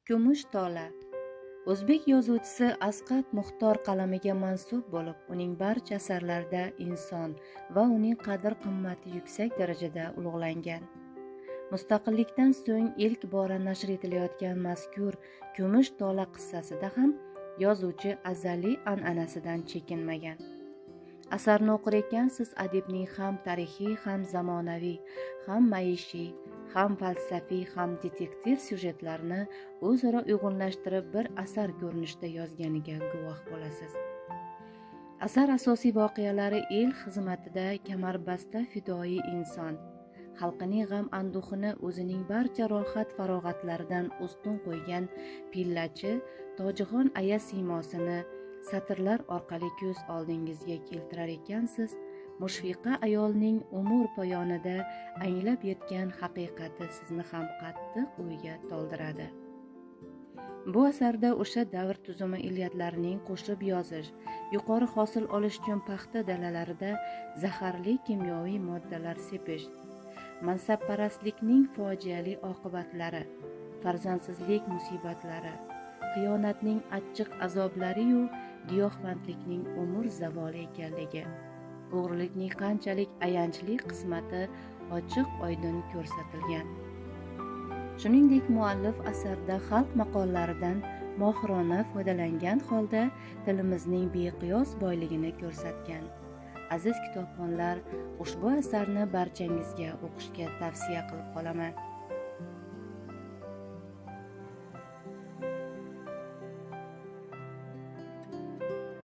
Kumush tola. O'zbek yozuvchisi Asqat Muxtor qalamiga mansub bo'lib, uning barcha asarlarida inson va uning qadr-qimmati yuksak darajada ulug'langan. Mustaqillikdan so'ng ilk bora nashr etilayotgan mazkur Kumush tola qissasida ham yozuvchi azaliy an'anasidan chekinmagan. Asarni o'qir ekansiz, adibning ham tarixiy, ham zamonaviy, ham maishiy, ham falsafiy, ham detektiv syujetlarini o'zaro uyg'unlashtirib bir asar ko'rinishida yozganiga guvoh bo'lasiz. Asar asosiy voqealari el xizmatida kamarbasta fidoyi inson, xalqining g'am anduhini o'zining barcha rohat farog'atlaridan ustun qo'ygan pillachi Tojixon aya siymosini satrlar orqali ko'z oldingizga keltirar ekansiz, mushfiqa ayolning umr poyonida anglab yetgan haqiqati sizni ham qattiq o'yga toldiradi. Bu asarda o'sha davr tuzumi illatlarning qo'shib yozish, yuqori hosil olish uchun paxta dalalarida zaharli kimyoviy moddalar sepish, mansabparastlikning fojiali oqibatlari, farzandsizlik musibatlari, xiyonatning achchiq azoblari-yu giyohvandlikning umr zavoli ekanligi, o'g'rilikning qanchalik ayanchli qismati ochiq-oydin ko'rsatilgan. Shuningdek, muallif asarda xalq maqollaridan mohirona foydalangan holda tilimizning beqiyos boyligini ko'rsatgan. Aziz kitobxonlar, ushbu asarni barchangizga o'qishga tavsiya qilib qolaman.